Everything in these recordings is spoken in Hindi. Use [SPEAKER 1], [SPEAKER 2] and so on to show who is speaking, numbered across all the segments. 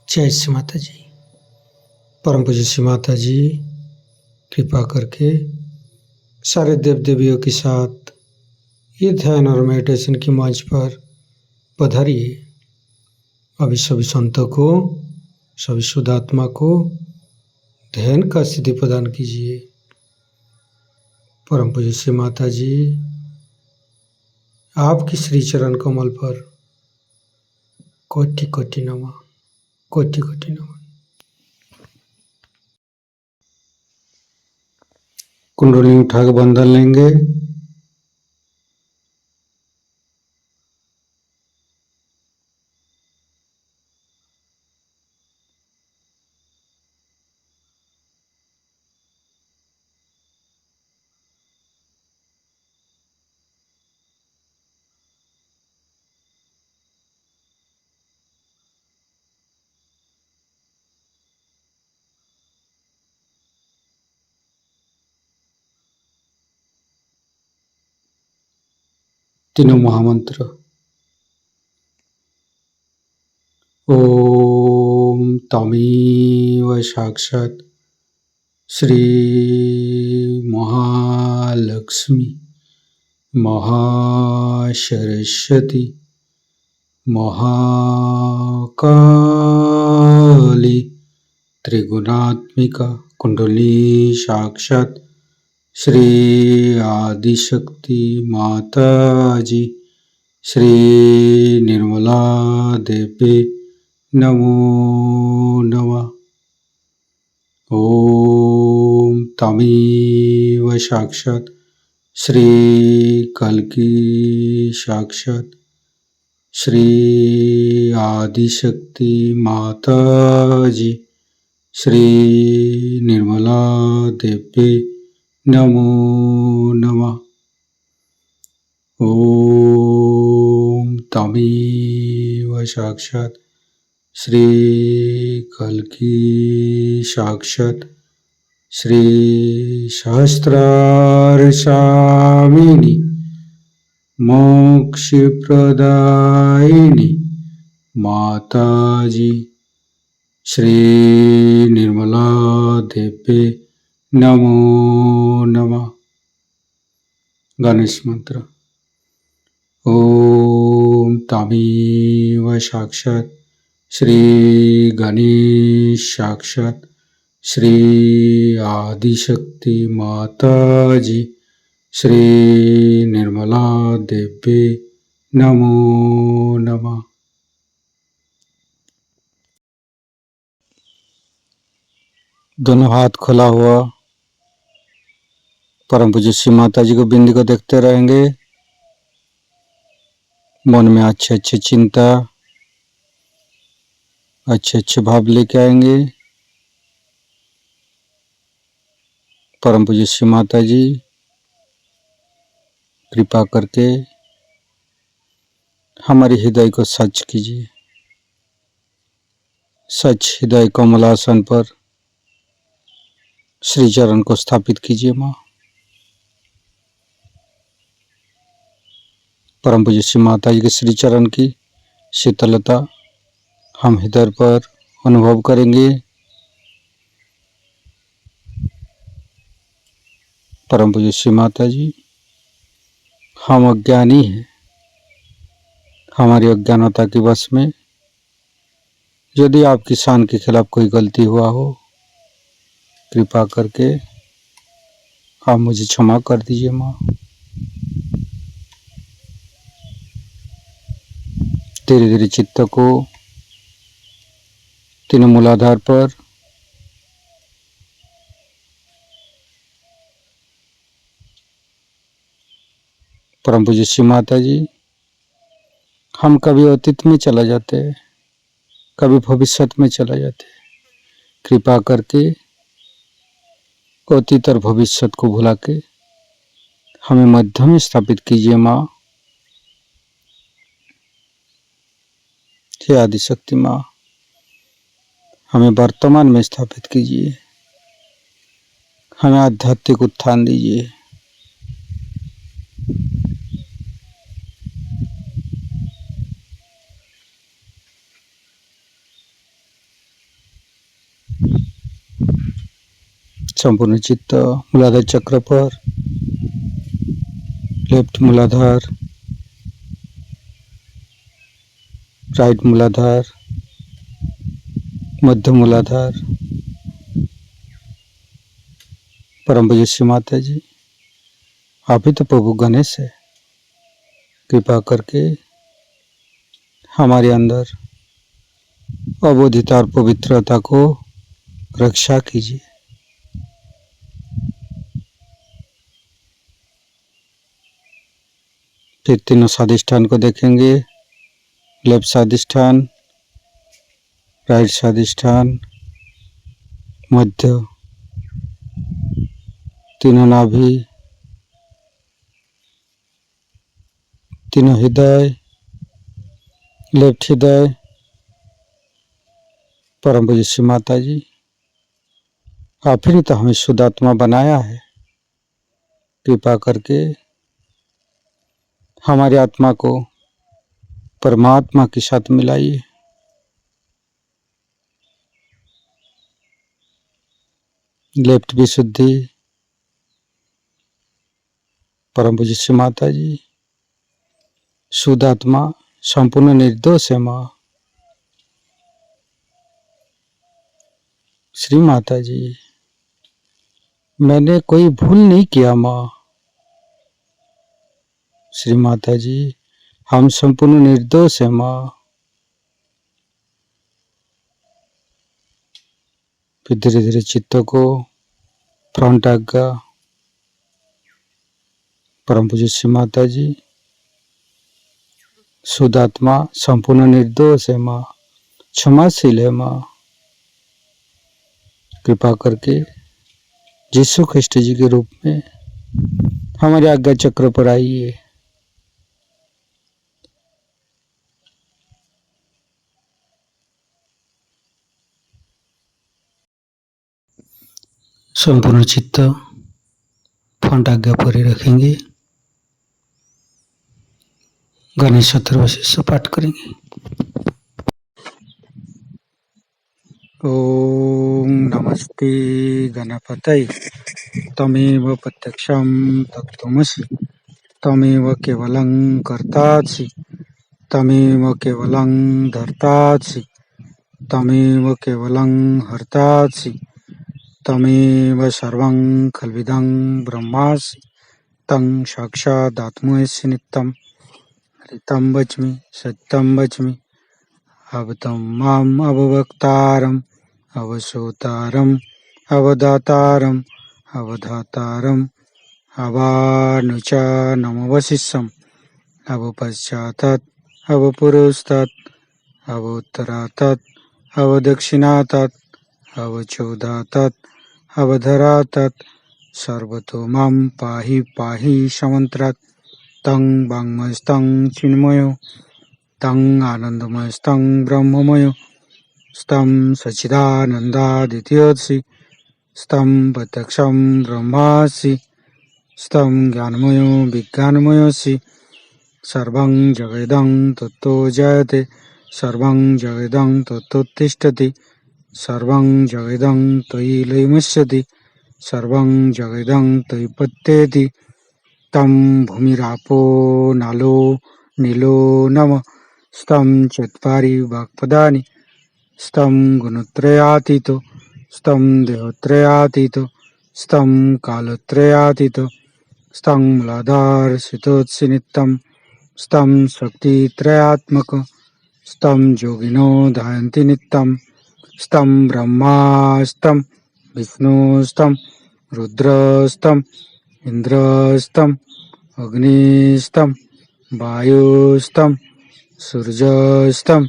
[SPEAKER 1] जय श्री माता जी। परम पूज्य श्री माता जी कृपा करके सारे देव देवियों के साथ ये ध्यान और मेडिटेशन की मंच पर पधारिए। अभी सभी संतों को, सभी शुद्धात्मा को ध्यान का सिद्धि प्रदान कीजिए। परम पूज्य श्री माता जी आपकी श्री चरण कमल पर कोटि कोटि नमः, कोटि कोटि नमः। कुंडली उठा के बंधन लेंगे। तीनों महामंत्र। ओम तमेव साक्षात् श्री महालक्ष्मी महासरस्वती महाकाली त्रिगुणात्मिका कुंडली साक्षात् श्री आदिशक्ति माता जी श्री निर्मला देवी नमो नमः। ओम तमेव साक्षात् श्री कल्की साक्षात् श्री आदिशक्ति माता जी श्री निर्मला देवी नमो नमः। ओम तमेव साक्षात् श्री कल्की साक्षात् श्री सहस्रारसामिनी मोक्षप्रदायिनी माता जी श्री निर्मला देवी नमो नमः। गणेश मंत्र। ओम तमेव साक्षात् श्री गणेश साक्षात् श्री आदिशक्ति माता जी श्री निर्मला देवी नमो नमः। दोनों हाथ खुला हुआ परम पूज्य श्री माता जी को बिंदी को देखते रहेंगे। मन में अच्छे अच्छे चिंता, अच्छे अच्छे भाव लेके आएंगे। परम पूज्य श्री माता जी कृपा करके हमारे हृदय को सच कीजिए। सच हृदय कमलासन पर श्री चरण को स्थापित कीजिए। माँ परम पूज्य श्री माता जी के श्री चरण की शीतलता हम हृदय पर अनुभव करेंगे। परम पूज्य श्री माता जी हम अज्ञानी हैं, हमारी अज्ञानता के वश में यदि आपकी शान के खिलाफ कोई गलती हुआ हो, कृपा करके आप मुझे क्षमा कर दीजिए। माँ धीरे धीरे चित्त को तीनों मूलाधार पर परम पूज्य श्री माता जी हम कभी अतीत में चला जाते हैं, कभी भविष्य में चला जाते हैं। कृपा करके अतीत और भविष्य को भुला के हमें मध्य में स्थापित कीजिए। माँ हे आदिशक्ति माँ हमें वर्तमान में स्थापित कीजिए, हमें आध्यात्मिक उत्थान दीजिए। संपूर्ण चित्त मूलाधार चक्र पर, लेफ्ट मूलाधार, राइट मूलाधार, मध्य मूलाधार। परम पूज्य श्री माता जी, आप ही तो प्रभु गणेश है, कृपा करके हमारे अंदर अबोधिता और पवित्रता को रक्षा कीजिए। फिर तीनों स्वादिष्ठान को देखेंगे, लेफ्ट स्वादिष्ठान, राइट स्वादिष्ठान, मध्य, तीनों नाभि, तीनों हृदय, लेफ्ट हृदय। परम पूज्य श्री माता जी, आप ही ने तो हमें शुद्ध आत्मा बनाया है, कृपा करके हमारी आत्मा को परमात्मा के साथ मिलाइए। लेफ्ट विशुद्धि। परम पूज्य श्री माता जी, शुद्ध आत्मा संपूर्ण निर्दोष है माँ। श्री माता जी, मैंने कोई भूल नहीं किया माँ। श्री माता जी, हम संपूर्ण निर्दोष है माँ। फिर धीरे धीरे चित्त को फ्रंट आज्ञा। परम पूज्य श्री माता जी, शुद्ध आत्मा संपूर्ण निर्दोष है माँ, क्षमाशील है माँ। कृपा करके यीशु ख्रिस्ट जी के रूप में हमारे आज्ञा चक्र पर आइए। संपूर्ण चित्त फ्रंट आज्ञा पर ही रखेंगे। गणेश अथर्वशीर्ष पाठ करेंगे। ओम नमस्ते गणपतये। तमेव प्रत्यक्षं तत्त्वमसि, तमेव केवलं कर्तासि, तमेव केवलं धर्तासि, तमेव केवलं हर्तासि, तमेव सर्वं खल्विदं ब्रह्मासि, तं साक्षादात्मसि नित्यं। हरितं वच्मि सत्यं वच्मि, अवतं माम् अववक्तारम्, अवसोतारम्, अवदातारम्, अवधातारम्, अवानुचानमवशिष्यम्, अवपश्चातात्, अवपुरस्तात्, अवोत्तरातात्, अवदक्षिणातात्, अवचोदातात्, अवधरातात्, सर्वतो मां पाहि पाहि समन्त्रात्। तं वाङ्मयस्तं चिन्मयो, तं आनन्दमयस्तं ब्रह्ममयो, स्तं सच्चिदानन्दादित्योऽसि, स्तं प्रत्यक्षं ब्रह्मासि, स्तं ज्ञानमयो विज्ञानमयोऽसि। सर्वं जगदं तत्तो जयते, सर्वं जगदं तत्तोत्तिष्ठति, सर्वं जगदं त्वयि लयमस्यति, सर्वं जगदं त्वयि पत्येति। तं भूमिरापो नालो नीलो नमः, स्तं चत्वारि वाक्पदानि, स्तं गुणत्रयातीतो, स्तं देहत्रयातीतो, स्तं कालत्रयातीतो, स्तं मूलाधारस्थितोऽसि नित्यं, स्तं शक्तित्रयात्मकं, स्तं योगिनो ध्यायन्ति नित्यं, स्तं ब्रह्मास्तं विष्णुस्तं रुद्रस्तं इन्द्रस्तं अग्निस्तं वायुस्तं सूर्यस्तं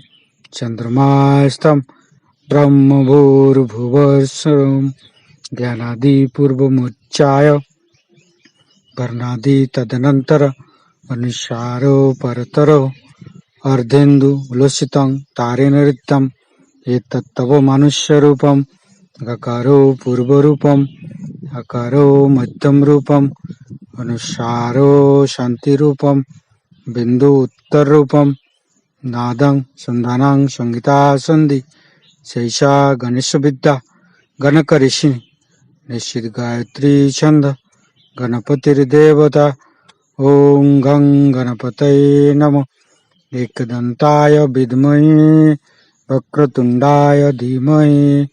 [SPEAKER 1] चन्द्रमास्तं ब्रह्मभूर्भुवस्सुरं ज्ञानादिपूर्वमुच्चाय वर्णादि तदनन्तर अनुसारो परतरो अर्धेन्दु उल्लसितं तारेण ऋतं। एतत्तव मनुष्यरूपं गकारो पूर्वरूपम् अकारो मध्यम रूपम् अनुसारो शान्तिरूपम् बिन्दु उत्तररूपम् नादं संधानं संगीता सन्धि शैषा गणेशविद्या गणकऋषि निश्चित गायत्री छंद गणपतिर्देवता। ओम गं गणपतये नमः। एकदंताय विद्महे वक्रतुंडाय धीमहि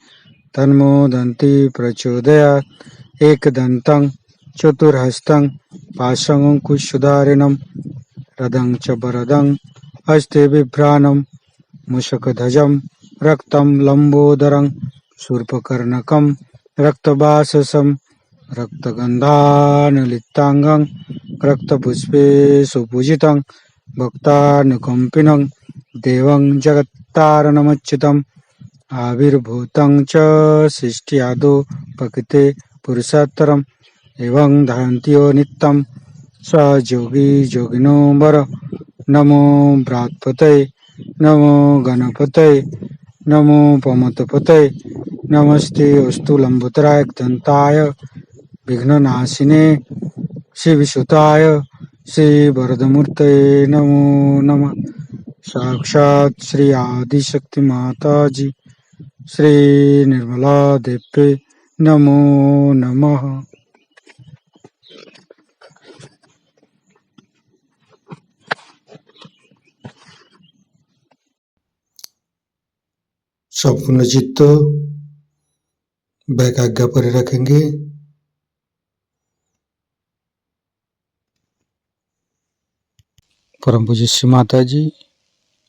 [SPEAKER 1] तन्नो दन्ति प्रचोदयात्। एकदन्तं चतुर्हस्तं पाशमङ्कुशधारिणं रदं च वरदं हस्ते बिभ्राणं मूषकध्वजं रक्तं लम्बोदरं शूर्पकर्णकं रक्तवाससं रक्तगन्धानुलिप्ताङ्गं रक्तपुष्पे सुपूजितं भक्तानुकम्पिनं देवं जगत्तारणमच्युतम् आविर्भूतं च सृष्ट्यादौ प्रकृते पुरुषोत्तरम् एवं धारन्त्यो नित्यं स योगी योगिनो वर। नमो बृहत्पतये नमो गणपतये नमो पमतपतये नमस्ते अस्तु लंबोदराय दंताय विघ्ननाशिने शिवसुताय श्री वरदमूर्तये नमो नमः। साक्षात् श्री आदिशक्ति माता जी श्री निर्मला देवी नमो नमः। संपूर्ण चित्त वैकाग्य पर रखेंगे। परम पूज्य श्री माता जी,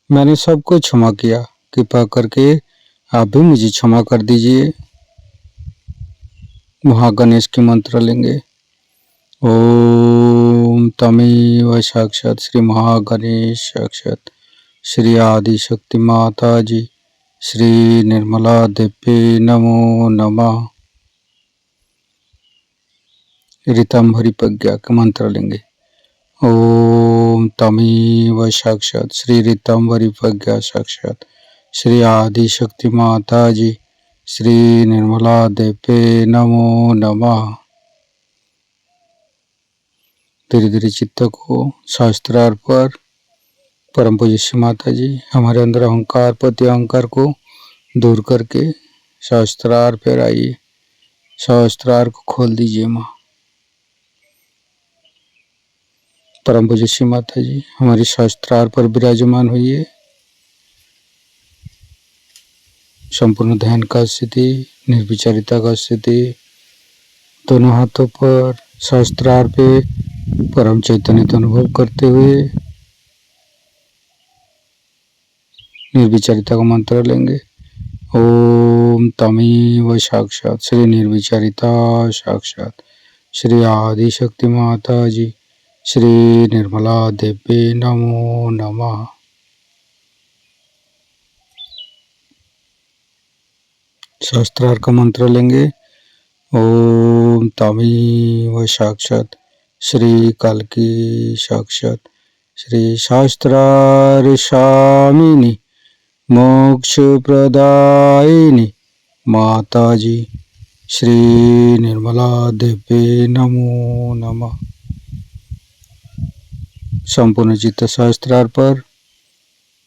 [SPEAKER 1] मैंने सबको क्षमा किया, कृपा करके आप भी मुझे क्षमा कर दीजिए। महागणेश के मंत्र लेंगे। ओम तमेव साक्षात श्री महागणेश साक्षात श्री आदिशक्ति माता जी श्री निर्मला देवी नमो नमः। ऋतंभरी प्रज्ञा के मंत्र लेंगे। ओम तमेव साक्षात श्री ऋतंभरी प्रज्ञा साक्षात श्री आदिशक्ति माता जी श्री निर्मला देवी नमो नमः। धीरे धीरे चित्त को शास्त्रार पर परम पूज्य श्री माता जी हमारे अंदर अहंकार प्रति अहंकार को दूर करके शास्त्रार पर आइए। शास्त्रार को खोल दीजिए माँ। परम पूज्य श्री माता जी हमारी शास्त्रार पर विराजमान हुई। संपूर्ण ध्यान का स्थिति, निर्विचारिता का स्थिति, दोनों हाथों पर शास्त्रार पे परम चैतन्य का अनुभव करते हुए निर्विचारिता का मंत्र लेंगे। ओम तमेव साक्षात श्री निर्विचारिता साक्षात श्री आदिशक्ति माता जी श्री निर्मला देवी नमो नमः। शास्त्रार का मंत्र लेंगे। ओम तमेव साक्षात श्री कल्की साक्षात श्री शास्त्रार स्वामिनी मोक्ष प्रदायिनी माता जी श्री निर्मला देवी नमो नमः। संपूर्ण चित्त शास्त्रार पर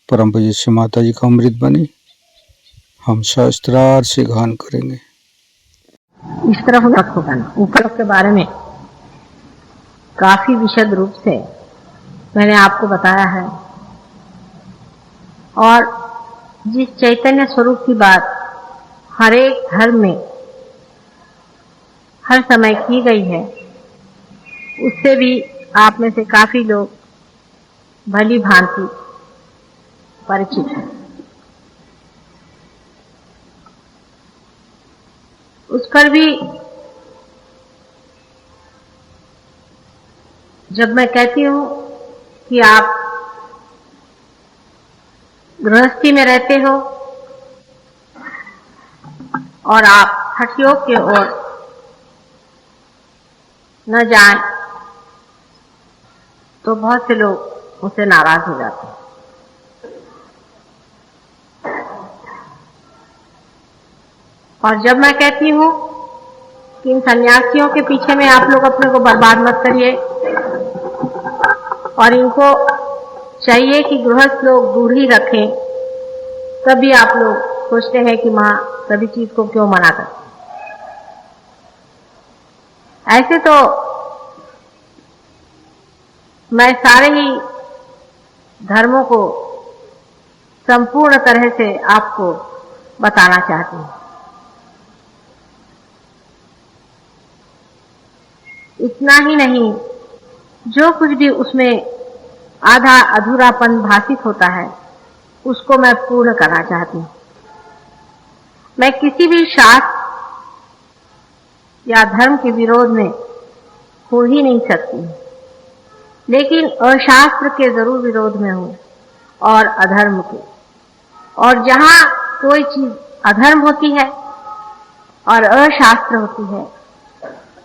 [SPEAKER 1] परम पूज्य श्री माता जी का अमृत बने हम शास्त्रार से गान करेंगे।
[SPEAKER 2] इस तरफ रखो कान। ऊपर के बारे में काफी विशद रूप से मैंने आपको बताया है और जिस चैतन्य स्वरूप की बात हर एक धर्म में हर समय की गई है उससे भी आप में से काफी लोग भली भांति परिचित हैं। उस पर भी जब मैं कहती हूँ कि आप गृहस्थी में रहते हो और आप हठयोग की ओर न जाएं तो बहुत से लोग मुझसे नाराज हो जाते हैं। और जब मैं कहती हूँ कि इन सन्यासियों के पीछे में आप लोग अपने को बर्बाद मत करिए और इनको चाहिए कि गृहस्थ लोग दूर ही रखें, तभी आप लोग सोचते हैं कि माँ सभी चीज को क्यों मना करती। ऐसे तो मैं सारे ही धर्मों को संपूर्ण तरह से आपको बताना चाहती हूँ। इतना ही नहीं, जो कुछ भी उसमें आधा अधूरापन भाषित होता है उसको मैं पूर्ण करना चाहती हूँ। मैं किसी भी शास्त्र या धर्म के विरोध में हो ही नहीं सकती, लेकिन अशास्त्र के जरूर विरोध में हूँ और अधर्म के। और जहाँ कोई चीज अधर्म होती है और अशास्त्र होती है,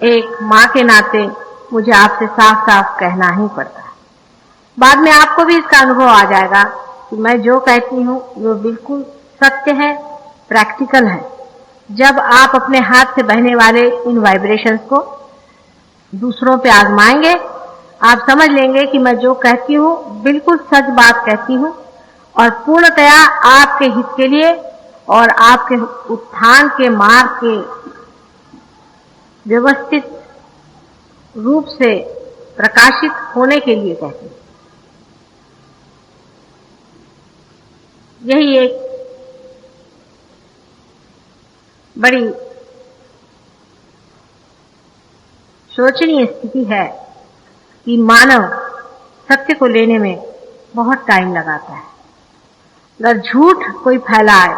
[SPEAKER 2] एक माँ के नाते मुझे आपसे साफ साफ कहना ही पड़ता है। बाद में आपको भी इसका अनुभव आ जाएगा कि मैं जो कहती हूँ वो बिल्कुल सत्य है, प्रैक्टिकल है। जब आप अपने हाथ से बहने वाले इन वाइब्रेशंस को दूसरों पे आजमाएंगे, आप समझ लेंगे कि मैं जो कहती हूँ बिल्कुल सच बात कहती हूँ और पूर्णतया आपके हित के लिए और आपके उत्थान के मार्ग के व्यवस्थित रूप से प्रकाशित होने के लिए कहती हूँ। यही एक बड़ी शोचनीय स्थिति है कि मानव सत्य को लेने में बहुत टाइम लगाता है। अगर झूठ कोई फैलाए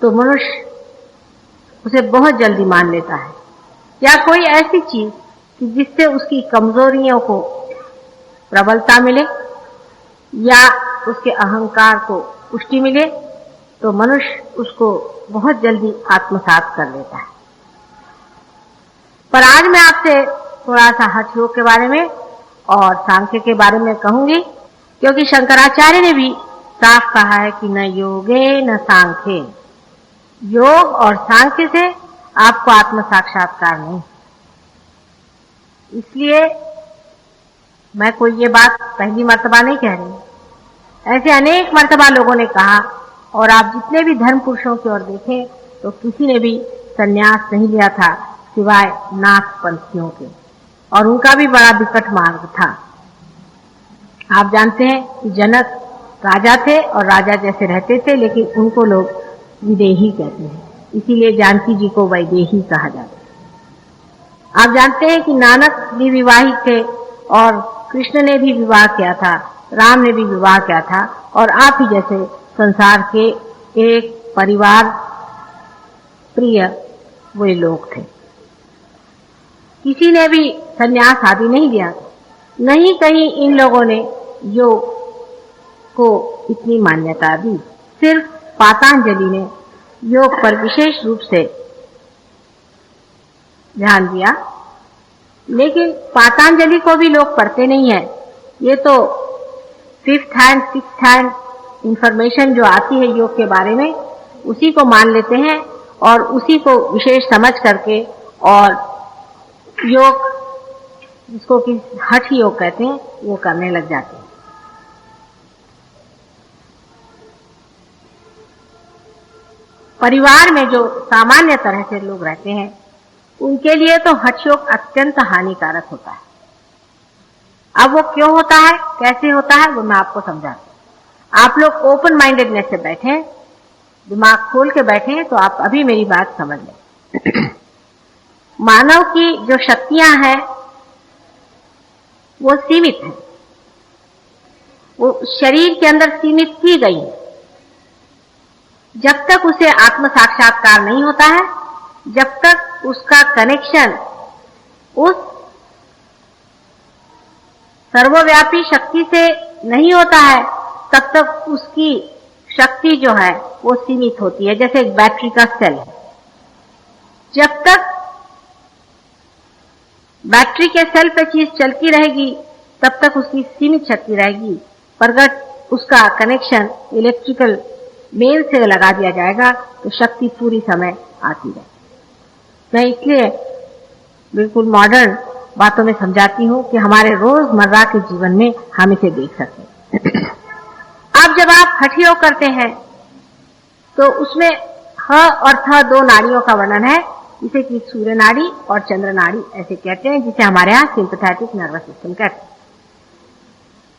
[SPEAKER 2] तो मनुष्य उसे बहुत जल्दी मान लेता है, या कोई ऐसी चीज कि जिससे उसकी कमजोरियों को प्रबलता मिले या उसके अहंकार को पुष्टि मिले, तो मनुष्य उसको बहुत जल्दी आत्मसात कर लेता है। पर आज मैं आपसे थोड़ा सा हठ योग के बारे में और सांख्य के बारे में कहूंगी, क्योंकि शंकराचार्य ने भी साफ कहा है कि न योगे न सांख्ये, योग और सांख्य से आपको आत्म साक्षात्कार नहीं। इसलिए मैं कोई ये बात पहली मर्तबा नहीं कह रही, ऐसे अनेक मर्तबा लोगों ने कहा। और आप जितने भी धर्म पुरुषों की ओर देखें तो किसी ने भी संन्यास नहीं लिया था सिवाय नाथ पंथियों के, और उनका भी बड़ा विकट मार्ग था। आप जानते हैं कि जनक राजा थे और राजा जैसे रहते थे, लेकिन उनको लोग विदेही कहते हैं, इसीलिए जानकी जी को वैदेही कहा जाता है। आप जानते हैं कि नानक भी विवाहित थे और कृष्ण ने भी विवाह किया था, राम ने भी विवाह किया था, और आप ही जैसे संसार के एक परिवार प्रिय वे लोग थे। किसी ने भी संन्यास आदि नहीं लिया, नहीं कहीं इन लोगों ने योग को इतनी मान्यता दी। सिर्फ पातंजलि ने योग पर विशेष रूप से ध्यान दिया, लेकिन पातंजलि को भी लोग पढ़ते नहीं है। ये तो fifth hand sixth hand information जो आती है योग के बारे में, उसी को मान लेते हैं और उसी को विशेष समझ करके और योग, जिसको कि हठ योग कहते हैं, वो करने लग जाते हैं। परिवार में जो सामान्य तरह से लोग रहते हैं उनके लिए तो हठ योग अत्यंत हानिकारक होता है। अब वो क्यों होता है, कैसे होता है, वो मैं आपको समझाती हूँ। आप लोग ओपन माइंडेडनेस से बैठे, दिमाग खोल के बैठे, तो आप अभी मेरी बात समझ लें। मानव की जो शक्तियां हैं वो सीमित है, वो शरीर के अंदर सीमित की गई है। जब तक उसे आत्म साक्षात्कार नहीं होता है, जब तक उसका कनेक्शन उस सर्वव्यापी शक्ति से नहीं होता है, तब तक उसकी शक्ति जो है वो सीमित होती है, जैसे एक बैटरी का सेल है। जब तक बैटरी के सेल पे चीज चलती रहेगी तब तक उसकी सीमित शक्ति रहेगी, पर अगर उसका कनेक्शन इलेक्ट्रिकल मेन से लगा दिया जाएगा तो शक्ति पूरी समय आती है। मैं इसलिए बिल्कुल मॉडर्न बातों में समझाती हूँ कि हमारे रोजमर्रा के जीवन में हम इसे देख सकें। अब जब आप हठ योग करते हैं तो उसमें ह और थ दो नाड़ियों का वर्णन है, जिसे कि सूर्य नाड़ी और चंद्र नाड़ी ऐसे कहते हैं, जिसे हमारे यहाँ सिंपैथेटिक नर्वस सिस्टम कहते हैं।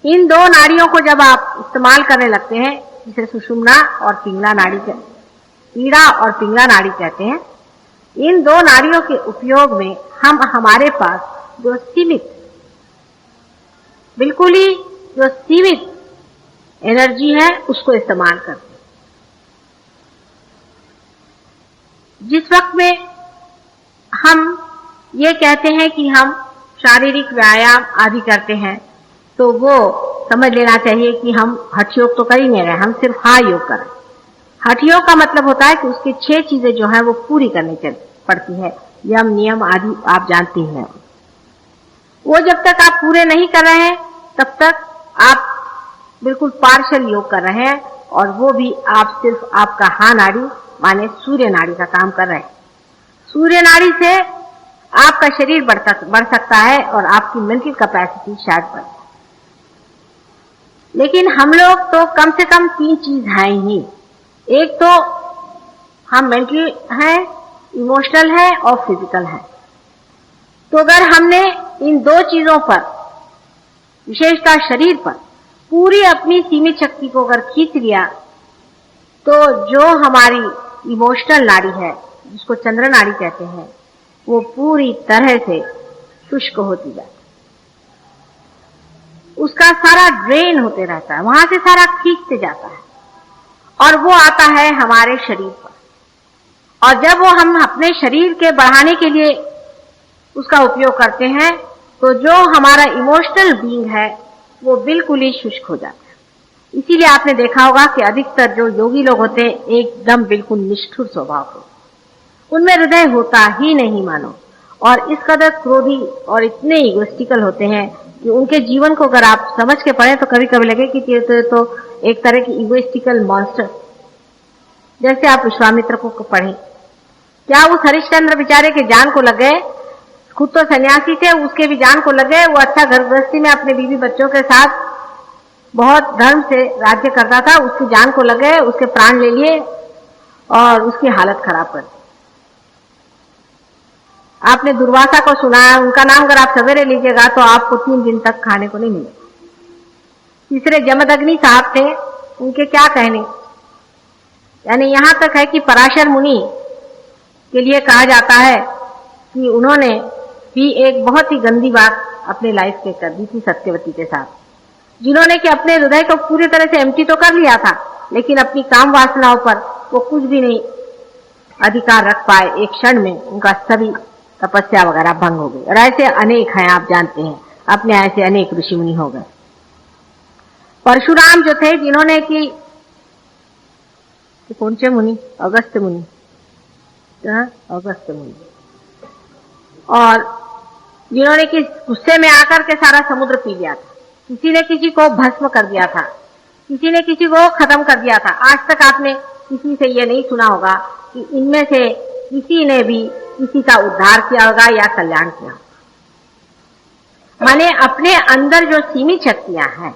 [SPEAKER 2] इन दो नाड़ियों को जब आप इस्तेमाल करने लगते हैं, जिसे सुषुम्ना और पिंगला नाड़ी पीड़ा और पिंगला नाड़ी कहते हैं, इन दो नाड़ियों के उपयोग में हम हमारे पास जो सीमित, बिल्कुल ही जो सीमित एनर्जी है उसको इस्तेमाल करते हैं। जिस वक्त में हम ये कहते हैं कि हम शारीरिक व्यायाम आदि करते हैं, तो वो समझ लेना चाहिए कि हम हठ योग तो कर ही नहीं रहे, हम सिर्फ हा योग कर रहे हैं। हठ योग का मतलब होता है कि उसकी 6 चीजें जो है वो पूरी करनी पड़ती है, यम नियम आदि आप जानते हैं। वो जब तक आप पूरे नहीं कर रहे हैं तब तक आप बिल्कुल पार्शियल योग कर रहे हैं, और वो भी आप सिर्फ आपका हा नाड़ी माने सूर्य नाड़ी का काम कर रहे हैं। सूर्य नाड़ी से आपका शरीर बढ़ सकता है और आपकी मेंटल कैपेसिटी शायद बढ़ जाए। लेकिन हम लोग तो कम से कम 3 चीज हैं ही। एक तो हम मेंटल हैं, इमोशनल है और फिजिकल है। तो अगर हमने इन 2 चीजों पर, विशेषतः शरीर पर, पूरी अपनी सीमित शक्ति को अगर खींच लिया, तो जो हमारी इमोशनल नाड़ी है, जिसको चंद्र नाड़ी कहते हैं, वो पूरी तरह से शुष्क होती जाती है। उसका सारा ड्रेन होते रहता है, वहां से सारा खींचते जाता है, और वो आता है हमारे शरीर पर। और जब वो हम अपने शरीर के बढ़ाने के लिए उसका उपयोग करते हैं, तो जो हमारा इमोशनल बीइंग है वो बिल्कुल ही शुष्क हो जाता है। इसीलिए आपने देखा होगा कि अधिकतर जो योगी लोग होते हैं एकदम बिल्कुल निष्ठुर स्वभाव के, उनमें हृदय होता ही नहीं मानो, और इस कदर क्रोधी और इतने इगोइस्टिकल होते हैं कि उनके जीवन को अगर आप समझ के पढ़ें तो कभी कभी लगे कि ये तो एक तरह की इगोइस्टिकल मॉन्स्टर। जैसे आप विश्वामित्र को पढ़ें, क्या उस हरिश्चंद्र बेचारे के जान को लग गए, खुद तो सन्यासी थे, उसके भी जान को लग गए। वो अच्छा घर गृहस्थी में अपने बीवी बच्चों के साथ बहुत धर्म से राज्य करता था, उसकी जान को लग गए, उसके प्राण ले लिए और उसकी हालत खराब कर दी। आपने दुर्वासा को सुना है, उनका नाम अगर आप सवेरे लीजिएगा तो आपको 3 दिन तक खाने को नहीं मिलेगा। तीसरे जमदग्नि साहब थे, उनके क्या कहने, यानी यहां तक है कि पराशर मुनि के लिए कहा जाता है कि उन्होंने भी एक बहुत ही गंदी बात अपने लाइफ में कर दी थी सत्यवती के साथ, जिन्होंने कि अपने हृदय को पूरी तरह से एम्प्टी तो कर लिया था, लेकिन अपनी काम वासनाओं पर वो कुछ भी नहीं अधिकार रख पाए। एक क्षण में उनका सभी तपस्या वगैरह भंग हो गई। और ऐसे अनेक हैं, आप जानते हैं, अपने ऐसे अनेक ऋषि मुनि हो गए। परशुराम जो थे, जिन्होंने कि कौन से मुनि, अगस्त्य मुनि, अगस्त्य मुनि, और जिन्होंने कि गुस्से में आकर के सारा समुद्र पी लिया था, किसी ने किसी को भस्म कर दिया था, किसी ने किसी को खत्म कर दिया था। आज तक आपने किसी से ये नहीं सुना होगा कि इनमें से किसी ने भी किसी का उद्धार किया होगा या कल्याण किया होगा। माने अपने अंदर जो सीमित शक्तियां हैं,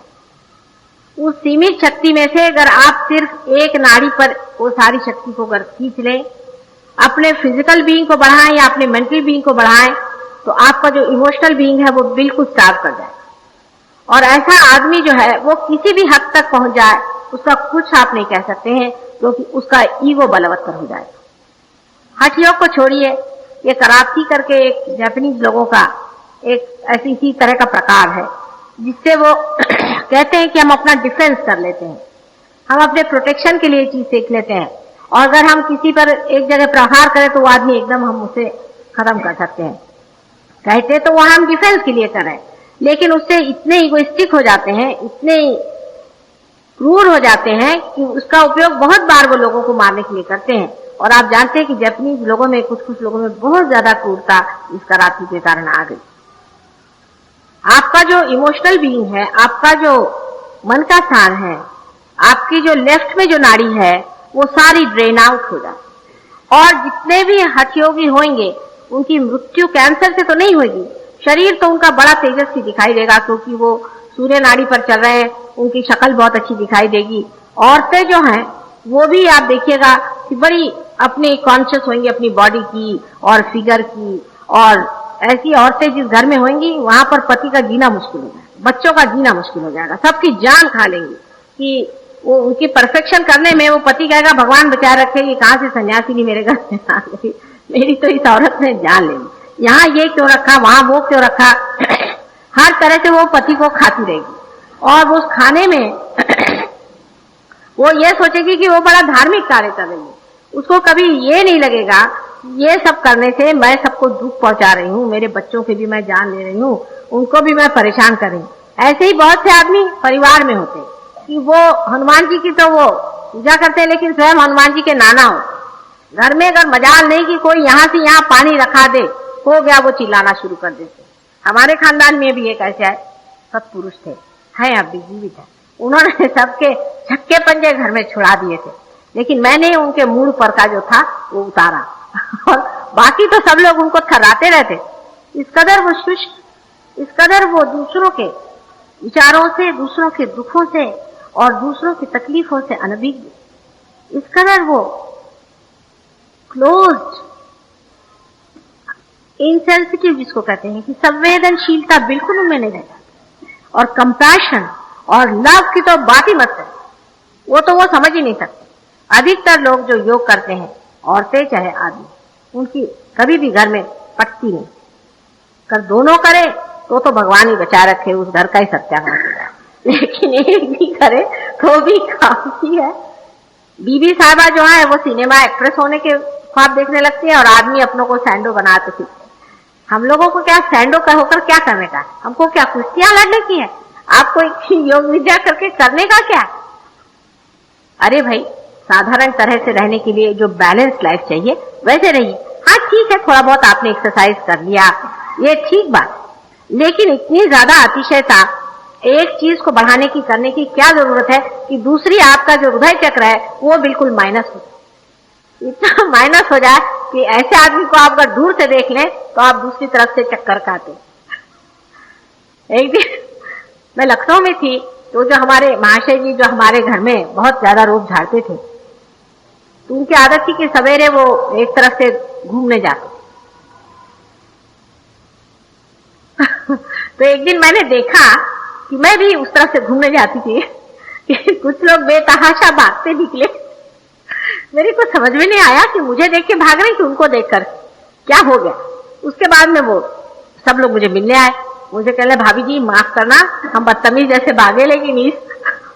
[SPEAKER 2] उस सीमित शक्ति में से अगर आप सिर्फ एक नाड़ी पर वो सारी शक्ति को अगर खींच लें, अपने फिजिकल बीइंग को बढ़ाएं या अपने मेंटल बीइंग को बढ़ाएं, तो आपका जो इमोशनल बीइंग है वो बिल्कुल स्टार्व कर जाए। और ऐसा आदमी जो है वो किसी भी हद तक पहुंच जाए, उसका कुछ आप नहीं कह सकते हैं, क्योंकि उसका ईगो बलवत्तर हो जाएगा। हठ योग को छोड़िए, ये कराप्ती करके एक जापानीज लोगों का एक ऐसी इसी तरह का प्रकार है, जिससे वो कहते हैं कि हम अपना डिफेंस कर लेते हैं, हम अपने प्रोटेक्शन के लिए चीज सीख लेते हैं, और अगर हम किसी पर एक जगह प्रहार करें तो वो आदमी एकदम हम उसे खत्म कर सकते हैं। कहते तो वो हम डिफेंस के लिए करें, लेकिन उससे इतने इगोइस्टिक हो जाते हैं, इतने क्रूर हो जाते हैं कि उसका उपयोग बहुत बार वो लोगों को मारने के लिए करते हैं। और आप जानते हैं कि जापानीज लोगों में, कुछ लोगों में बहुत ज्यादा क्रूरता इस कराप्ती के कारण आ गई। आपका जो इमोशनल बीइंग है, आपका जो मन का स्थान है, आपकी जो लेफ्ट में जो नाड़ी है, वो सारी ड्रेन आउट हो जाती। और जितने भी हठ योगी होंगे, उनकी मृत्यु कैंसर से तो नहीं होगी, शरीर तो उनका बड़ा तेजस्वी दिखाई देगा, क्योंकि वो सूर्य नाड़ी पर चल रहे हैं, उनकी शक्ल बहुत अच्छी दिखाई देगी। औरतें जो हैं वो भी आप देखिएगा कि बड़ी अपने कॉन्शियस होंगी अपनी बॉडी की और फिगर की, और ऐसी औरतें जिस घर में होंगी वहां पर पति का जीना मुश्किल हो जाएगा, बच्चों का जीना मुश्किल हो जाएगा, सबकी जान खा लेंगी कि वो उनकी परफेक्शन करने में वो पति कहेगा भगवान बचा रखे, ये कहां से सन्यासी नहीं मेरे घर में आ गई, मेरी तो इस औरत ने जान ले ली, यहाँ ये क्यों रखा, वहां वो क्यों रखा। हर तरह से वो पति को खाती रहेगी, और वो उस खाने में वो ये सोचेगी कि वो बड़ा धार्मिक कार्य कर रही है। उसको कभी ये नहीं लगेगा ये सब करने से मैं सबको दुख पहुंचा रही हूँ, मेरे बच्चों की भी मैं जान ले रही हूँ, उनको भी मैं परेशान कर रही हूँ। ऐसे ही बहुत से आदमी परिवार में होते कि वो हनुमान जी की तो वो पूजा करते हैं, लेकिन स्वयं हनुमान जी के नाना हो। घर में अगर मजाल नहीं कि कोई यहाँ से यहाँ पानी रखा दे, हो गया वो चिल्लाना शुरू कर देते। हमारे खानदान में भी एक ऐसे सत्पुरुष थे, हैं अब भी जीवित है, उन्होंने सबके छक्के पंजे घर में छुड़ा दिए थे, लेकिन मैंने उनके मूड पर का जो था वो उतारा और बाकी तो सब लोग उनको थर्राते रहते। इस कदर वो शुष्क, इस कदर वो दूसरों के विचारों से, दूसरों के दुखों से और दूसरों की तकलीफों से अनभिज्ञ, इस कदर वो क्लोज्ड, इनसेंसिटिव जिसको कहते हैं कि संवेदनशीलता बिल्कुल उनमें नहीं रह जाती, और कंपैशन और लव की तो बात ही मत करें, वो तो वो समझ ही नहीं सकते। अधिकतर लोग जो योग करते हैं, औरतें चाहे आदमी, उनकी कभी भी घर में पटती नहीं। कर दोनों करे तो भगवान ही बचा रखे, उस घर का ही सत्यानाश हो जाए, लेकिन एक भी करे तो भी काफी है। बीबी साहबा जो है वो सिनेमा एक्ट्रेस होने के ख्वाब देखने लगती है और आदमी अपनों को सैंडो बनाते फिरते। हम लोगों को क्या सैंडो का होकर क्या करने का, हमको क्या कुश्तियां लड़ने की है, आपको योग विद्या करके करने का क्या। अरे भाई, साधारण तरह से रहने के लिए जो बैलेंस लाइफ चाहिए वैसे रहिए। हाँ ठीक है, थोड़ा बहुत आपने एक्सरसाइज कर लिया, ये ठीक बात, लेकिन इतनी ज्यादा अतिशयता एक चीज को बढ़ाने की करने की क्या जरूरत है कि दूसरी आपका जो हृदय चक्र है वो बिल्कुल माइनस हो जाए, इतना माइनस हो जाए कि ऐसे आदमी को आप अगर दूर से देख लें तो आप दूसरी तरफ से चक्कर काटे। एक दिन मैं लखनऊ में थी, तो जो हमारे महाशय जी जो हमारे घर में बहुत ज्यादा रोज झाड़ते थे, तो उनकी आदत थी कि सवेरे वो एक तरफ से घूमने जाते। तो एक दिन मैंने देखा कि मैं भी उस तरफ से घूमने जाती थी कि कुछ लोग बेतहाशा भागते निकले। मेरे को समझ में नहीं आया कि मुझे देख के भाग रहे कि उनको देखकर क्या हो गया। उसके बाद में वो सब लोग मुझे मिलने आए, मुझे कहले भाभी जी माफ करना, हम बदतमीज जैसे भागे, लेकिन इस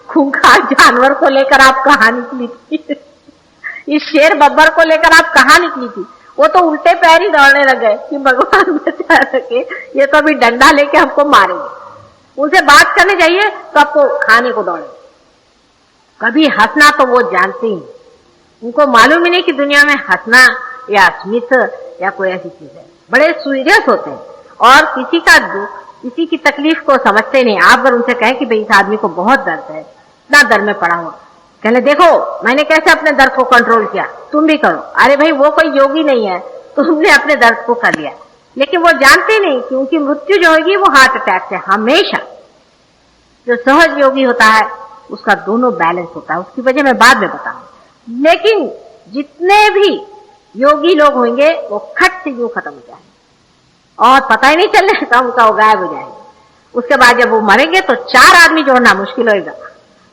[SPEAKER 2] खूंखार जानवर को लेकर आप कहाँ निकली थी, इस शेर बब्बर को लेकर आप कहाँ निकली थी। वो तो उल्टे पैर ही दौड़ने लग गए कि भगवान बचा सके, ये तो अभी डंडा लेके हमको मारेंगे। उनसे बात करने जाइए तो आपको खाने को दौड़े। कभी हंसना तो वो जानते ही, उनको मालूम ही नहीं कि दुनिया में हंसना या स्मित या कोई ऐसी चीज है। बड़े सीरियस होते हैं और किसी का दुख, किसी की तकलीफ को समझते नहीं। आप अगर उनसे कहें कि भाई इस आदमी को बहुत दर्द है, इतना दर्द में पड़ा हुआ, कहले देखो मैंने कैसे अपने दर्द को कंट्रोल किया, तुम भी करो। अरे भाई वो कोई योगी नहीं है, तुमने अपने दर्द को कर लिया, लेकिन वो जानते नहीं कि उनकी मृत्यु जो होगी वो हार्ट अटैक से। हमेशा जो सहज योगी होता है उसका दोनों बैलेंस होता है, उसकी वजह मैं बाद में बताऊं। लेकिन जितने भी योगी लोग होंगे वो खट से यूं खत्म हो जाएंगे और पता ही नहीं चलने का उनका वो गायब हो जाएंगे। उसके बाद जब वो मरेंगे तो 4 आदमी जोड़ना मुश्किल होगा।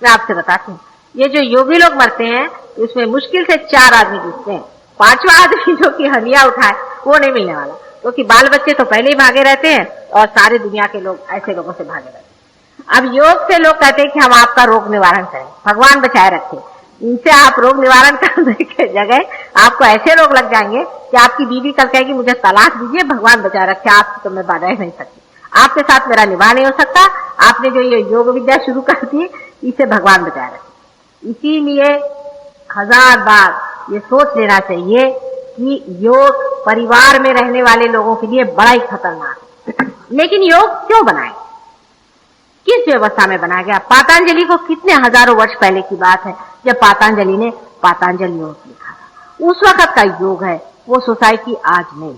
[SPEAKER 2] मैं आपसे बताती हूँ, ये जो योगी लोग मरते हैं इसमें मुश्किल से 4 आदमी जुटते हैं। 5वां आदमी जो कि हलिया उठाए वो नहीं मिलने वाला, क्योंकि बाल बच्चे तो पहले ही भागे रहते हैं और सारे दुनिया के लोग ऐसे लोगों से भागे रहते हैं। अब योग से लोग कहते हैं कि हम आपका रोग निवारण करें, भगवान बचाए रखे। इनसे आप रोग निवारण करने के जगह आपको ऐसे रोग लग जाएंगे कि आपकी बीवी कल कहेगी मुझे तलाक दीजिए, भगवान बचाए रखे, आपसे तो मैं बाधा ही नहीं सकती, आपके साथ मेरा निवाह नहीं हो सकता, आपने जो ये योग विद्या शुरू कर दी इसे भगवान बचाए रखे। इसीलिए 1000 बार ये सोच लेना चाहिए कि योग परिवार में रहने वाले लोगों के लिए बड़ा ही खतरनाक है। लेकिन योग क्यों बनाए, किस व्यवस्था में बनाया गया? पातंजलि को कितने हजारों वर्ष पहले की बात है जब पातंजलि ने पातंजलि योग लिखा था। उस वक्त का योग है, वो सोसाइटी आज नहीं।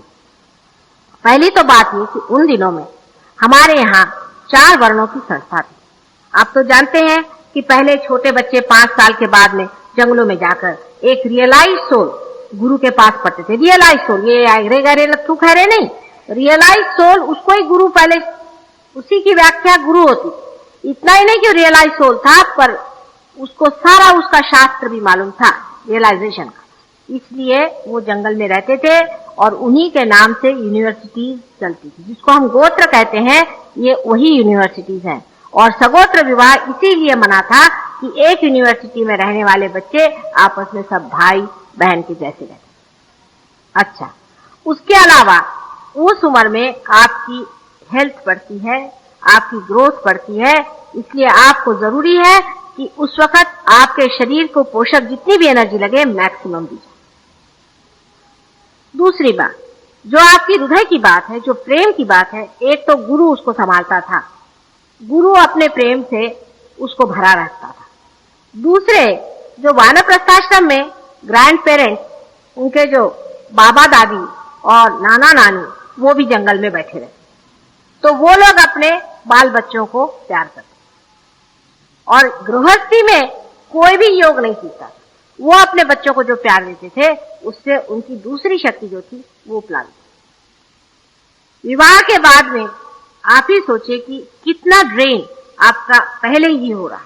[SPEAKER 2] पहली तो बात ये कि उन दिनों में हमारे यहाँ 4 वर्णों की संस्था थी। आप तो जानते हैं कि पहले छोटे बच्चे 5 साल के बाद में जंगलों में जाकर एक रियलाइज सोल गुरु के पास पढ़ते थे। रियलाइज सोल, ये अरे गरे लत्थू खैरे नहीं, रियलाइज सोल उसको ही गुरु, पहले उसी की व्याख्या गुरु होती। इतना ही नहीं कि रियलाइज सोल था, पर उसको सारा उसका शास्त्र भी मालूम था रियलाइजेशन का, इसलिए वो जंगल में रहते थे और उन्हीं के नाम से यूनिवर्सिटीज चलती थी, जिसको हम गोत्र कहते हैं, ये वही यूनिवर्सिटीज हैं। और सगोत्र विवाह इसीलिए मना था कि एक यूनिवर्सिटी में रहने वाले बच्चे आपस में सब भाई बहन के जैसे रहते। अच्छा, उसके अलावा उस उम्र में आपकी हेल्थ बढ़ती है, आपकी ग्रोथ बढ़ती है, इसलिए आपको जरूरी है कि उस वक्त आपके शरीर को पोषक जितनी भी एनर्जी लगे मैक्सिमम दीजिए। दूसरी बात, जो आपकी हृदय की बात है, जो प्रेम की बात है, एक तो गुरु उसको संभालता था, गुरु अपने प्रेम से उसको भरा रहता था। दूसरे, जो वानप्रस्थाश्रम में ग्रैंड पेरेंट्स, उनके जो बाबा दादी और नाना नानी, वो भी जंगल में बैठे रहे, तो वो लोग अपने बाल बच्चों को प्यार करते। और गृहस्थी में कोई भी योग नहीं सीखता, वो अपने बच्चों को जो प्यार देते थे, उससे उनकी दूसरी शक्ति जो थी वो उपला दी। विवाह के बाद में आप ही सोचिए कि कितना ड्रेन आपका पहले ही हो रहा है।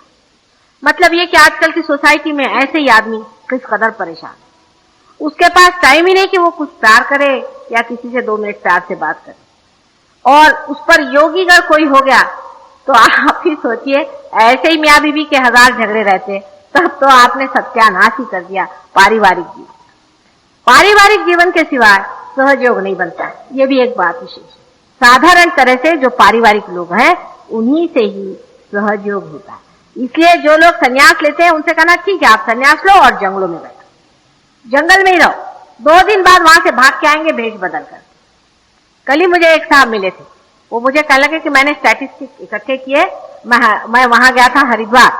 [SPEAKER 2] मतलब ये कि आजकल की सोसाइटी में ऐसे ही आदमी किस कदर परेशान है, उसके पास टाइम ही नहीं कि वो कुछ प्यार करे या किसी से 2 मिनट प्यार से बात करे, और उस पर योगी अगर कोई हो गया तो आप ही सोचिए, ऐसे ही मियाँ बीवी के 1000 झगड़े रहते, तब तो आपने सत्यानाश ही कर दिया पारिवारिक जीवन। पारिवारिक जीवन के सिवाय सहयोग नहीं बनता, ये भी एक बात विशेष है। साधारण तरह से जो पारिवारिक लोग हैं उन्हीं से ही सहयोग होता है। इसलिए जो लोग संन्यास लेते हैं उनसे कहना ठीक है, आप संन्यास लो और जंगलों में बैठो, जंगल में ही रहो, 2 दिन बाद वहां से भाग के आएंगे भेष बदल कर। कल ही मुझे एक साहब मिले थे, वो मुझे कहने लगे कि मैंने स्टैटिस्टिक इकट्ठे किए, मैं वहां गया था, हरिद्वार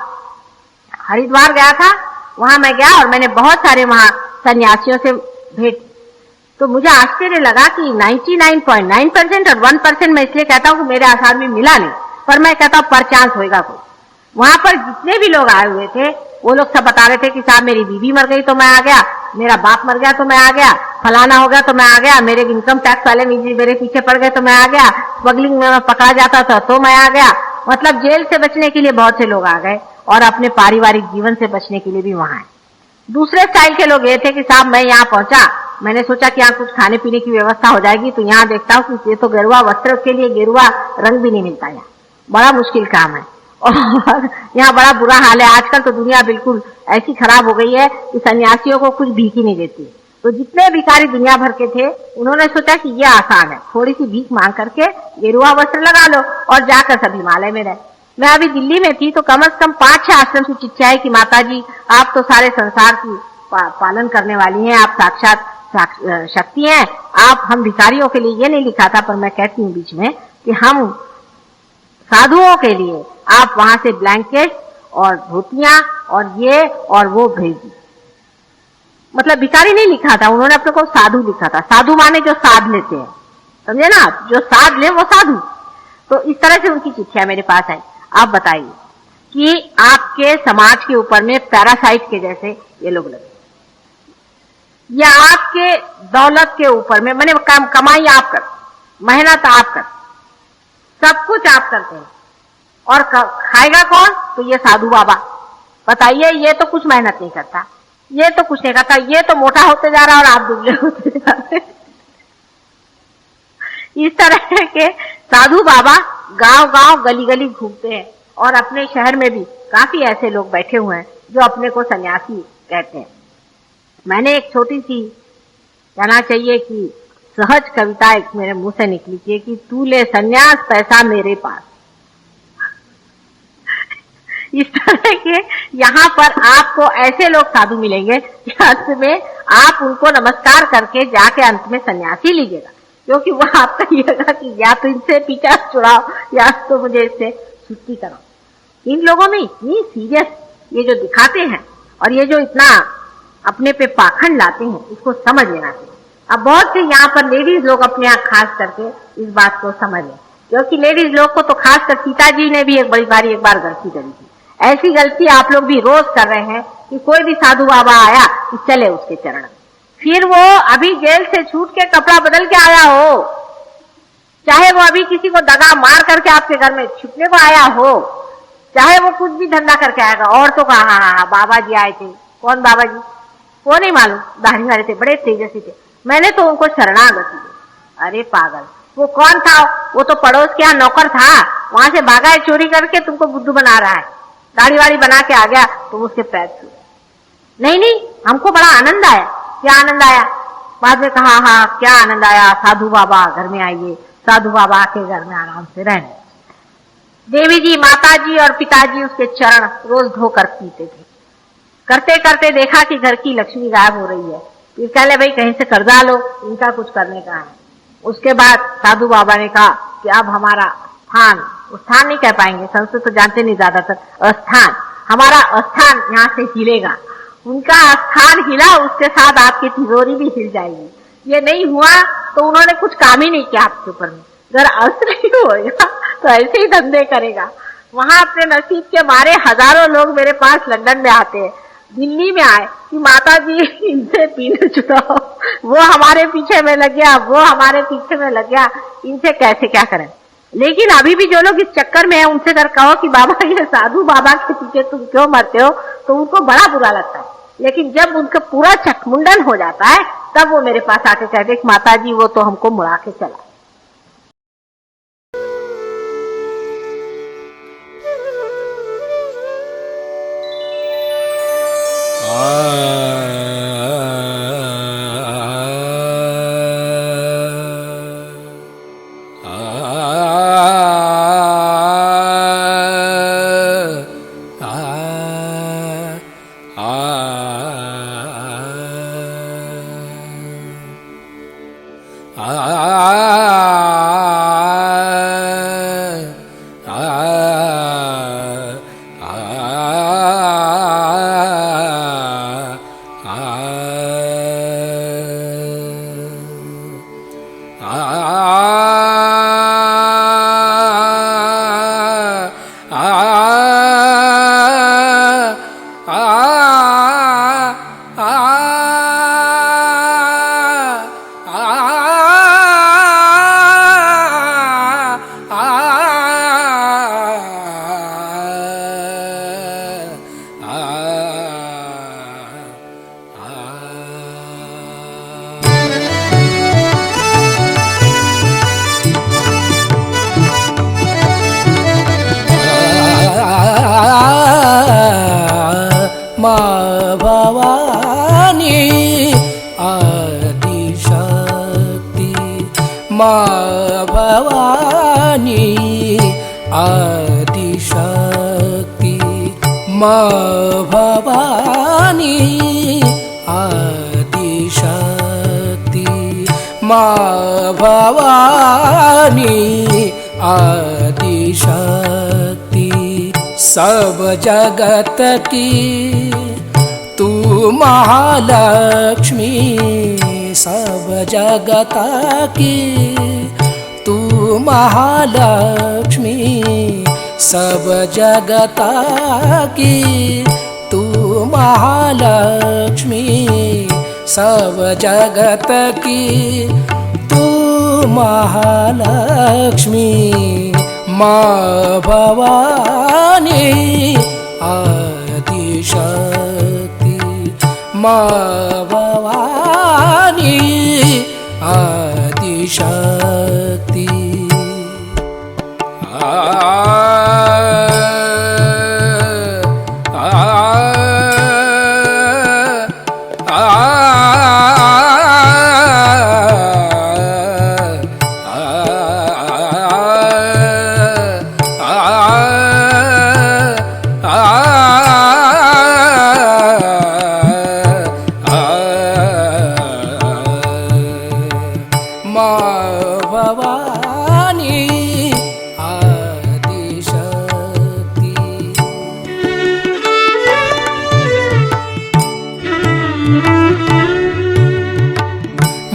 [SPEAKER 2] गया था, वहां मैं गया और मैंने बहुत सारे वहां सन्यासियों से भेंट। तो मुझे आश्चर्य लगा कि 99.9% और 1% मैं इसलिए कहता हूं कि मेरे आसार में मिला नहीं, पर मैं कहता हूं पर चांस होएगा कोई। वहां पर जितने भी लोग आए हुए थे वो लोग सब बता रहे थे कि साहब मेरी बीवी मर गई तो मैं आ गया, मेरा बाप मर गया तो मैं आ गया, फलाना हो गया तो मैं आ गया, मेरे इनकम टैक्स वाले मेरे पीछे पड़ गए तो मैं आ गया, स्मगलिंग में मैं पकड़ा जाता था तो मैं आ गया। मतलब जेल से बचने के लिए बहुत से लोग आ गए और अपने पारिवारिक जीवन से बचने के लिए भी वहां आए। दूसरे स्टाइल के लोग ये थे कि साहब मैं यहाँ पहुंचा, मैंने सोचा कि यहाँ कुछ खाने पीने की व्यवस्था हो जाएगी, तो यहाँ देखता हूँ कि ये तो गेरुआ वस्त्र के लिए गेरुआ रंग भी नहीं मिलता, यहाँ बड़ा मुश्किल काम है और यहाँ बड़ा बुरा हाल है। आजकल तो दुनिया बिल्कुल ऐसी खराब हो गई है कि सन्यासियों को कुछ भीख ही नहीं देती। तो जितने भिखारी दुनिया भर के थे उन्होंने सोचा कि ये आसान है, थोड़ी सी भीख मांग करके गेरुआ वस्त्र लगा लो और जाकर सब हिमालय में रहे। मैं अभी दिल्ली में थी तो कम से कम 5-6 आश्रम की चिट्ठी आई कि माता जी आप तो सारे संसार की पालन करने वाली हैं, आप साक्षात शक्ति हैं, आप हम भिखारियों के लिए, ये नहीं लिखा था पर मैं कहती हूँ बीच में कि हम साधुओं के लिए आप वहां से ब्लैंकेट और धोतियां और ये और वो भेजी। मतलब भिखारी नहीं लिखा था, उन्होंने अपने को साधु लिखा था। साधु माने जो साध लेते हैं, समझे ना, जो साध ले वो साधु। तो इस तरह से उनकी चिट्ठियां मेरे पास आई। आप बताइए कि आपके समाज के ऊपर में पैरासाइट के जैसे ये लोग लगे, या आपके दौलत के ऊपर में, मैंने कमाई आप कर, मेहनत आप कर, सब कुछ आप करते हैं, और खाएगा कौन? तो ये साधु बाबा। बताइए, ये तो कुछ मेहनत नहीं करता, ये तो कुछ नहीं करता, ये तो मोटा होते जा रहा है और आप दुबले होते जा रहे। इस तरह के साधु बाबा गांव-गांव गली-गली घूमते हैं और अपने शहर में भी काफी ऐसे लोग बैठे हुए हैं जो अपने को सन्यासी कहते हैं। मैंने एक छोटी सी, कहना चाहिए कि सहज कविता एक मेरे मुंह से निकली थी कि तू ले सन्यास पैसा मेरे पास। इस तरह के यहाँ पर आपको ऐसे लोग साधु मिलेंगे कि अंत में आप उनको नमस्कार करके जाके अंत में सन्यासी लीजिएगा, क्योंकि वह आप कहिएगा कि या तो इनसे पीछा छुड़ाओ या तो मुझे इससे छुट्टी कराओ। इन लोगों में इतनी सीरियस ये जो दिखाते हैं और ये जो इतना अपने पे पाखंड लाते हैं, इसको समझ लेना चाहिए। अब बहुत से यहाँ पर लेडीज लोग अपने यहाँ खास करके इस बात को समझ लें, क्योंकि लेडीज लोग को तो खास कर सीता जी ने भी एक बार गलती करी थी। ऐसी गलती आप लोग भी रोज कर रहे हैं कि कोई भी साधु बाबा आया कि चले उसके चरण में, फिर वो अभी जेल से छूट के कपड़ा बदल के आया हो, चाहे वो अभी किसी को दगा मार करके आपके घर में छुपने को आया हो, चाहे वो कुछ भी धंधा करके आएगा। और तो कहा हाँ बाबा जी आए थे। कौन बाबा जी? वो नहीं मालूम, दाढ़ी वाले थे, बड़े तेजस्वी थे, मैंने तो उनको शरणागति दी। अरे पागल, वो कौन था? वो तो पड़ोस के यहाँ नौकर था, वहां से भागा है चोरी करके, तुमको बुद्धू बना रहा है। दाढ़ी वाड़ी बना के आ गया, तुम उसके पैर छू। नहीं, हमको बड़ा आनंद आया। क्या आनंद आया? बाद में कहा हाँ क्या आनंद आया, साधु बाबा घर में आइए, साधु बाबा के घर में आराम से रहने। देवी जी, माता जी और पिताजी उसके चरण रोज धोकर पीते थे। करते करते देखा कि घर की लक्ष्मी गायब हो रही है। फिर कहले भाई कहीं से कर्जा लो, इनका कुछ करने का है। उसके बाद साधु बाबा ने कहा कि अब हमारा स्थान, स्थान नहीं कह पाएंगे, संस्कृत तो जानते नहीं ज्यादातर, स्थान, हमारा स्थान यहाँ से हिलेगा। उनका स्थान हिला, उसके साथ आपकी तिजोरी भी हिल जाएगी। ये नहीं हुआ तो उन्होंने कुछ काम ही नहीं किया आपके ऊपर में। अगर अर्थ नहीं होगा तो ऐसे ही धंधे करेगा। वहां अपने नसीब के मारे हजारों लोग मेरे पास लंदन में आते हैं, दिल्ली में आए कि माता जी इनसे पीने छुड़ाओ, वो हमारे पीछे में लग गया, वो हमारे पीछे में लग गया, इनसे कैसे क्या करें। लेकिन अभी भी जो लोग इस चक्कर में है उनसे अगर कहो कि बाबा ये साधु बाबा के पीछे तुम क्यों मरते हो, तो उनको बड़ा बुरा लगता है। लेकिन जब उनका पूरा चकमुंडन हो जाता है तब वो मेरे पास आके कहते कि माता जी वो तो हमको मुड़ा के चला।
[SPEAKER 3] आदिशक्ति माँ भवानी आदिशक्ति माँ भवानी आदिशक्ति सब जगत की तू महालक्ष्मी सब जगत की तू महालक्ष्मी सब जगत की तू महालक्ष्मी सब जगत की तू महालक्ष्मी माँ भवानी आदिशक्ति माँ भवानी आदिशक्ति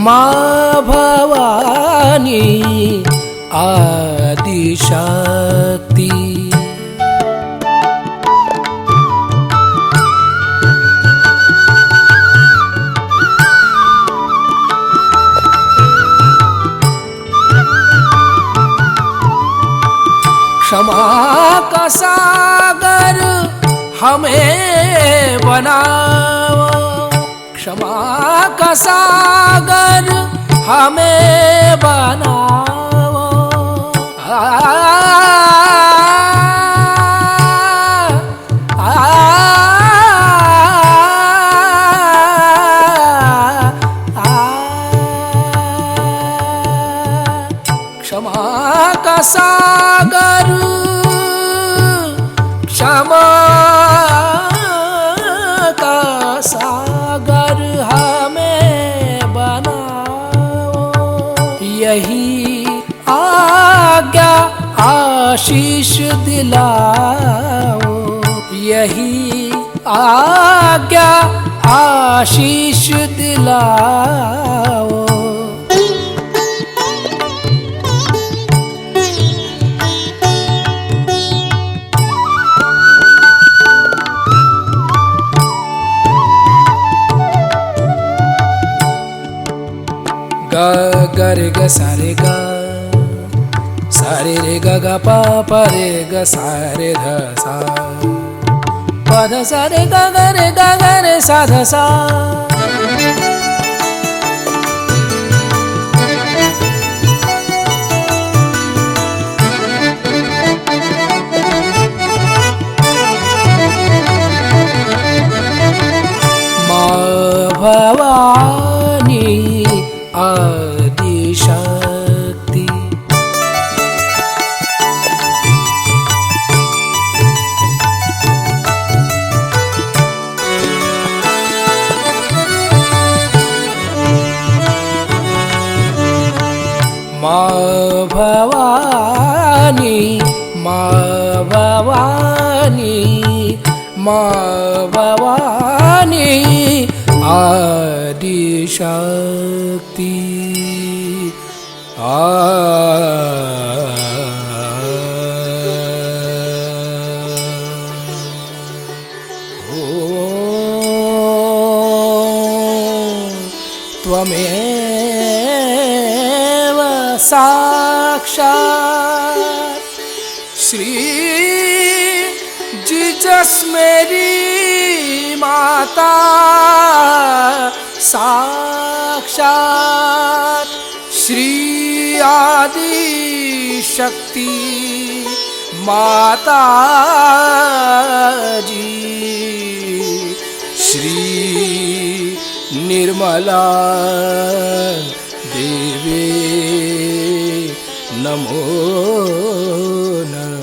[SPEAKER 3] माँ भवानी आदिशक्ति क्षमा का सागर हमें बनाओ, क्षमा का सागर हमें बनाओ। आ, आ, आ, क्षमा का सागर, क्षमा का सागर हमें बनाओ। यही आज्ञा आशीष दिलाओ, यही आज्ञा आशीष दिलाओ। ग ग रे ग सा रे ग, सा रे रे ग ग प प रे ग सा रे ध सा, प ध सा रे ग ग रे ग ग रे सा ध सा। माँ भवानी आदि शक्ति, माँ भवानी, माँ भवानी, माँ भवानी आदि शक्ति। त्वमेव साक्षात् श्री जीसस मेरी माता, साक्षात श्री आदि शक्ति माता जी, श्री निर्मला देवी नमो नमः।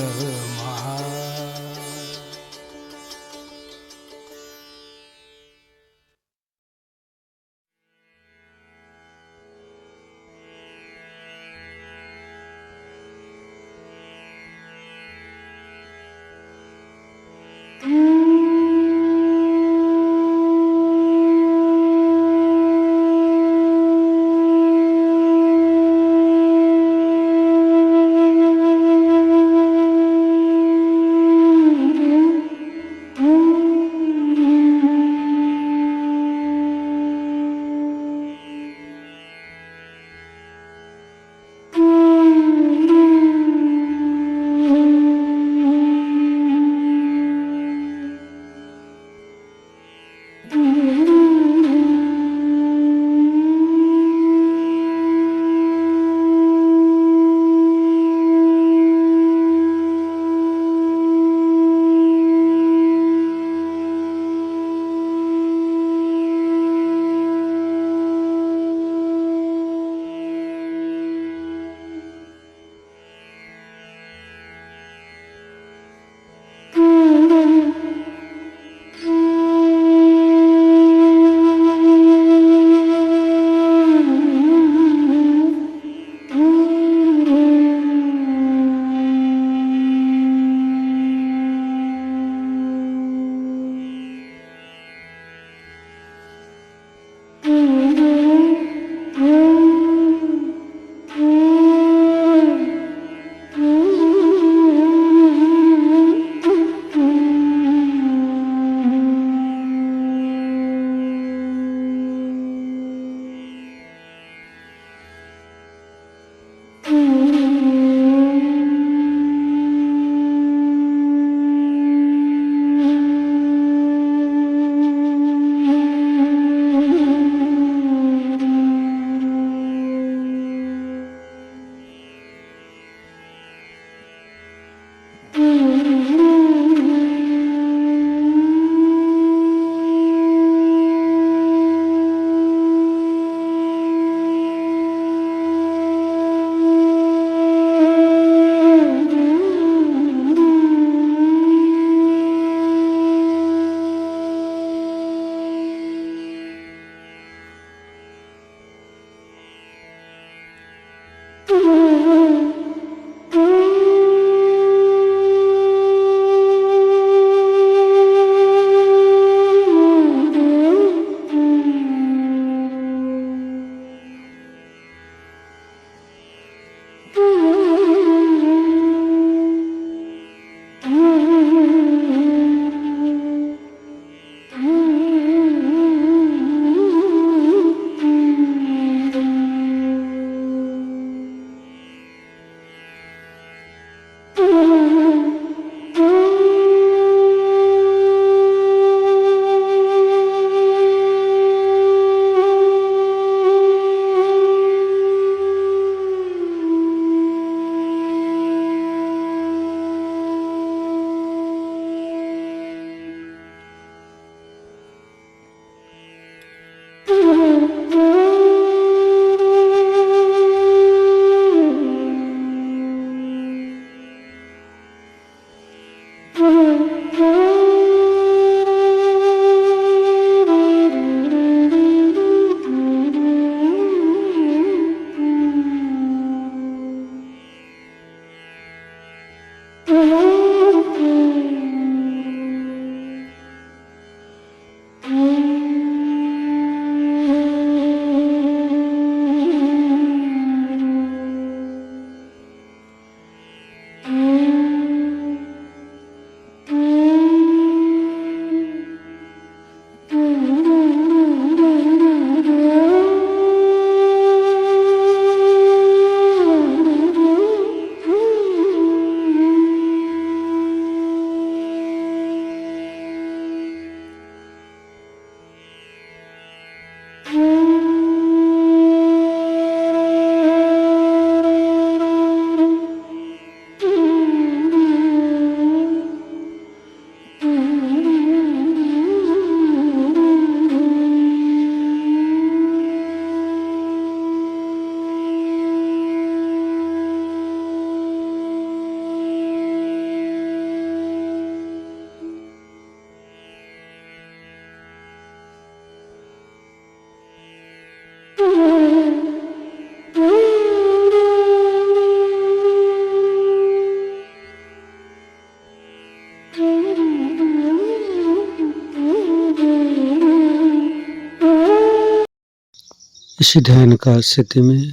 [SPEAKER 1] इसी ध्यान का स्थिति में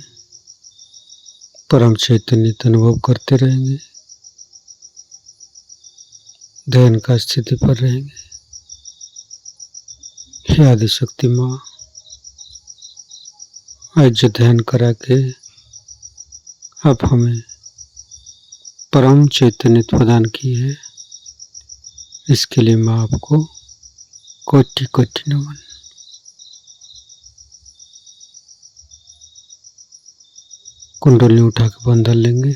[SPEAKER 1] परम चैतन्य का अनुभव करते रहेंगे, ध्यान का स्थिति पर रहेंगे। हे आदिशक्ति माँ, आज जो ध्यान करा के आप हमें परम चैतन्य प्रदान की है, इसके लिए माँ आपको कोटि कोटि नमन। कुंडली उठा के बंधन लेंगे।